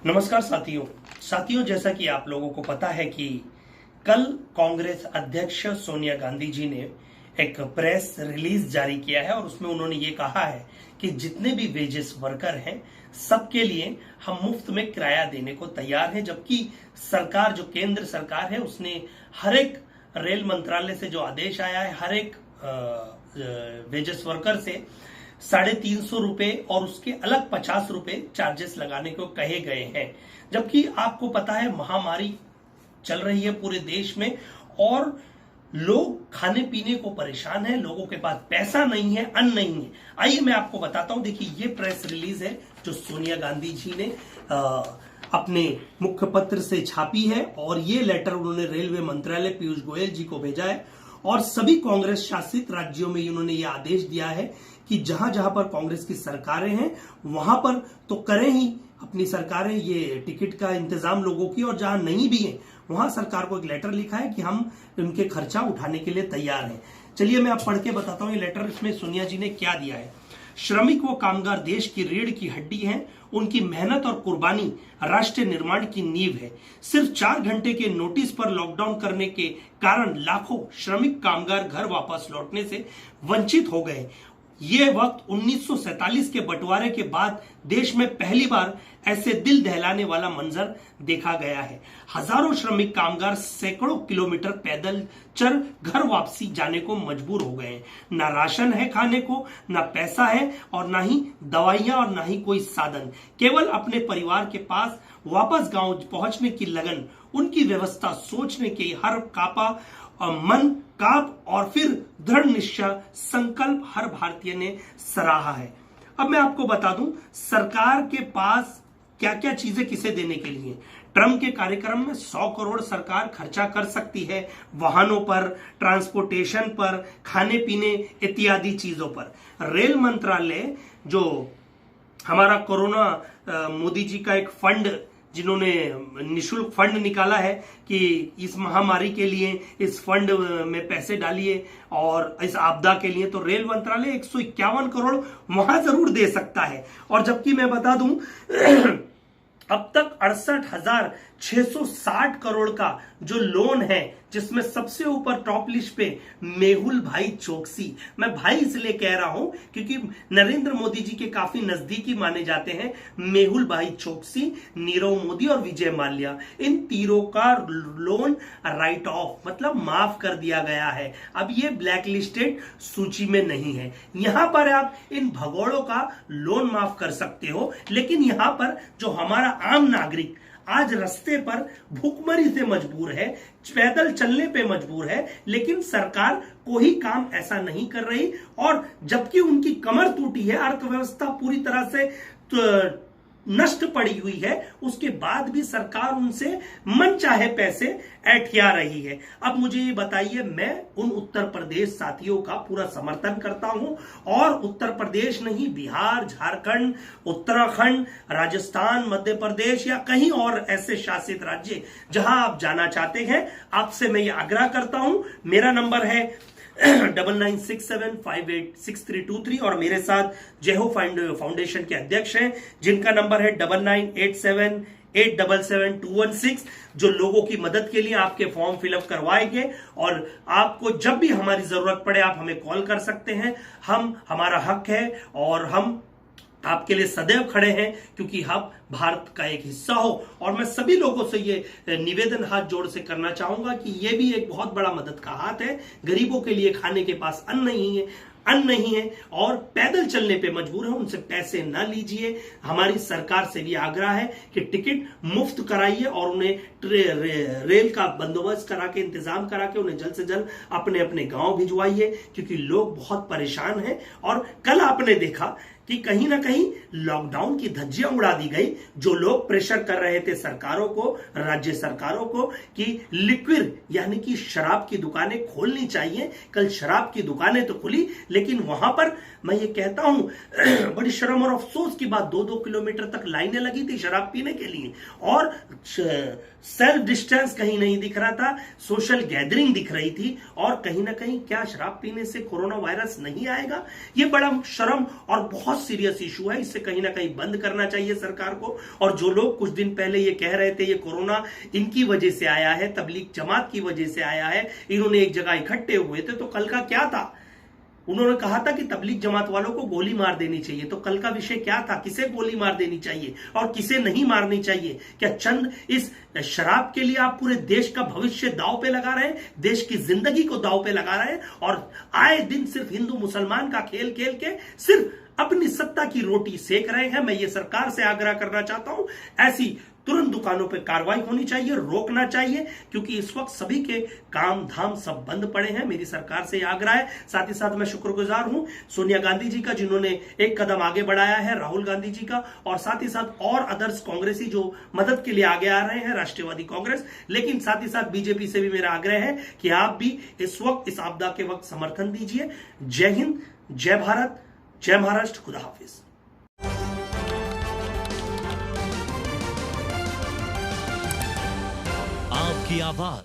नमस्कार साथियों, जैसा कि आप लोगों को पता है कि कल कांग्रेस अध्यक्ष सोनिया गांधी जी ने एक प्रेस रिलीज जारी किया है और उसमें उन्होंने ये कहा है कि जितने भी वेजेस वर्कर हैं सबके लिए हम मुफ्त में किराया देने को तैयार हैं। जबकि सरकार, जो केंद्र सरकार है, उसने हर एक रेल मंत्रालय से जो आदेश आया है, हर एक वेजेस वर्कर से 350 रुपए और उसके अलग 50 रुपए चार्जेस लगाने को कहे गए हैं। जबकि आपको पता है महामारी चल रही है पूरे देश में और लोग खाने पीने को परेशान हैं, लोगों के पास पैसा नहीं है, अन्न नहीं है। आइए मैं आपको बताता हूं। देखिए, ये प्रेस रिलीज है जो सोनिया गांधी जी ने अपने मुखपत्र से छापी है और ये लेटर उन्होंने रेलवे मंत्रालय पीयूष गोयल जी को भेजा है और सभी कांग्रेस शासित राज्यों में उन्होंने ये आदेश दिया है कि जहां जहां पर कांग्रेस की सरकारें हैं वहां पर तो करें ही अपनी सरकारें ये टिकट का इंतजाम लोगों की, और जहां नहीं भी है वहां सरकार को एक लेटर लिखा है कि हम उनके खर्चा उठाने के लिए तैयार हैं। चलिए मैं आप पढ़ के बताता हूं ये लेटर। इसमें सोनिया जी ने क्या दिया है। श्रमिक व कामगार देश की रीढ़ की हड्डी हैं। उनकी मेहनत और कुर्बानी राष्ट्र निर्माण की नींव है। सिर्फ 4 घंटे के नोटिस पर लॉकडाउन करने के कारण लाखों श्रमिक कामगार घर वापस लौटने से वंचित हो गए। ये वक्त 1947 के बंटवारे के बाद देश में पहली बार ऐसे दिल दहलाने वाला मंजर देखा गया है। हजारों श्रमिक कामगार सैकड़ों किलोमीटर पैदल चल घर वापसी जाने को मजबूर हो गए हैं। ना राशन है खाने को, ना पैसा है और ना ही दवाइयां और ना ही कोई साधन। केवल अपने परिवार के पास वापस गांव पहुंचने की लगन, उनकी व्यवस्था सोचने के हर कापा मन काप और फिर दृढ़ निश्चय संकल्प हर भारतीय ने सराहा है। अब मैं आपको बता दूं सरकार के पास क्या क्या चीजें किसे देने के लिए। ट्रम्प के कार्यक्रम में 100 करोड़ सरकार खर्चा कर सकती है वाहनों पर, ट्रांसपोर्टेशन पर, खाने पीने इत्यादि चीजों पर। रेल मंत्रालय जो हमारा कोरोना मोदी जी का एक फंड, जिन्होंने निशुल्क फंड निकाला है कि इस महामारी के लिए इस फंड में पैसे डालिए और इस आपदा के लिए, तो रेल मंत्रालय 151 करोड़ वहां जरूर दे सकता है। और जबकि मैं बता दूं अब तक 68,660 करोड़ का जो लोन है, जिसमें सबसे ऊपर टॉप लिस्ट पे मेहुल भाई चोकसी। मैं भाई इसलिए कह रहा हूं क्योंकि नरेंद्र मोदी जी के काफी नजदीकी माने जाते हैं मेहुल भाई चोकसी, नीरव मोदी और विजय माल्या। इन तीनों का लोन राइट ऑफ मतलब माफ कर दिया गया है। अब ये ब्लैक लिस्टेड सूची में नहीं है। यहां पर आप इन भगोड़ों का लोन माफ कर सकते हो, लेकिन यहां पर जो हमारा आम नागरिक आज रास्ते पर भूखमरी से मजबूर है, पैदल चलने पे मजबूर है, लेकिन सरकार कोई काम ऐसा नहीं कर रही। और जबकि उनकी कमर टूटी है, अर्थव्यवस्था पूरी तरह से नष्ट पड़ी हुई है, उसके बाद भी सरकार उनसे मनचाहे पैसे ऐठिया रही है। अब मुझे ये बताइए, मैं उन उत्तर प्रदेश साथियों का पूरा समर्थन करता हूं और उत्तर प्रदेश नहीं, बिहार, झारखंड, उत्तराखंड, राजस्थान, मध्य प्रदेश या कहीं और ऐसे शासित राज्य जहां आप जाना चाहते हैं, आपसे मैं ये आग्रह करता हूं। मेरा नंबर है 9967586323 और मेरे साथ जेहो फाउंडेशन के अध्यक्ष हैं जिनका नंबर है 9987877216, जो लोगों की मदद के लिए आपके फॉर्म फिलअप करवाएंगे। और आपको जब भी हमारी जरूरत पड़े आप हमें कॉल कर सकते हैं। हमारा हक है और हम आपके लिए सदैव खड़े हैं, क्योंकि हम भारत का एक हिस्सा हो। और मैं सभी लोगों से ये निवेदन हाथ जोड़ से करना चाहूंगा कि ये भी एक बहुत बड़ा मदद का हाथ है। गरीबों के लिए खाने के पास अन्न नहीं है और पैदल चलने पे मजबूर है, उनसे पैसे ना लीजिए। हमारी सरकार से भी आग्रह है कि टिकट मुफ्त कराइए और उन्हें रेल का बंदोबस्त करा के, इंतजाम करा के उन्हें जल्द से जल्द अपने अपने गांव भिजवाइए, क्योंकि लोग बहुत परेशान हैं। और कल आपने देखा कि कहीं ना कहीं लॉकडाउन की धज्जियां उड़ा दी गई। जो लोग प्रेशर कर रहे थे सरकारों को, राज्य सरकारों को कि लिक्विड यानी कि शराब की दुकानें खोलनी चाहिए, कल शराब की दुकानें तो खुली, लेकिन वहां पर मैं ये कहता हूं बड़ी शर्म और अफसोस की बात, 2-2 किलोमीटर तक लाइनें लगी थी शराब पीने के लिए और सेल्फ डिस्टेंस कहीं नहीं दिख रहा था, सोशल गैदरिंग दिख रही थी। और कहीं ना कहीं क्या शराब पीने से कोरोना वायरस नहीं आएगा? ये बड़ा शर्म और बहुत बहुत सीरियस इशू है, इसे कहीं ना कहीं बंद करना चाहिए सरकार को। और जो लोग कुछ दिन पहले ये कह रहे थे ये कोरोना इनकी वजह से आया है, तबलीग जमात की वजह से आया है, इन्होंने एक जगह इकट्ठे हुए थे, तो कल का क्या था? उन्होंने कहा था कि तबलीग जमात वालों को गोली मार देनी चाहिए। तो कल का विषय क्या था? किसे गोली मार देनी चाहिए और किसे नहीं मारनी चाहिए? क्या चंद इस शराब के लिए आप पूरे देश का भविष्य दांव पे लगा रहे हैं, देश की जिंदगी को दांव पे लगा रहे हैं, और आए दिन सिर्फ हिंदू मुसलमान का खेल खेल के सिर्फ अपनी सत्ता की रोटी सेक रहे हैं? मैं ये सरकार से आग्रह करना चाहता हूं, ऐसी तुरंत दुकानों पर कार्रवाई होनी चाहिए, रोकना चाहिए, क्योंकि इस वक्त सभी के काम धाम सब बंद पड़े हैं। मेरी सरकार से आग्रह है। साथ ही साथ मैं शुक्रगुजार हूं सोनिया गांधी जी का, जिन्होंने एक कदम आगे बढ़ाया है, राहुल गांधी जी का, और साथ ही साथ और अदर्स कांग्रेसी जो मदद के लिए आगे आ रहे हैं, राष्ट्रवादी कांग्रेस। लेकिन साथ ही साथ बीजेपी से भी मेरा आग्रह है कि आप भी इस वक्त, इस आपदा के वक्त समर्थन दीजिए। जय हिंद, जय भारत, जय महाराष्ट्र, खुदा हाफिज। आपकी आवाज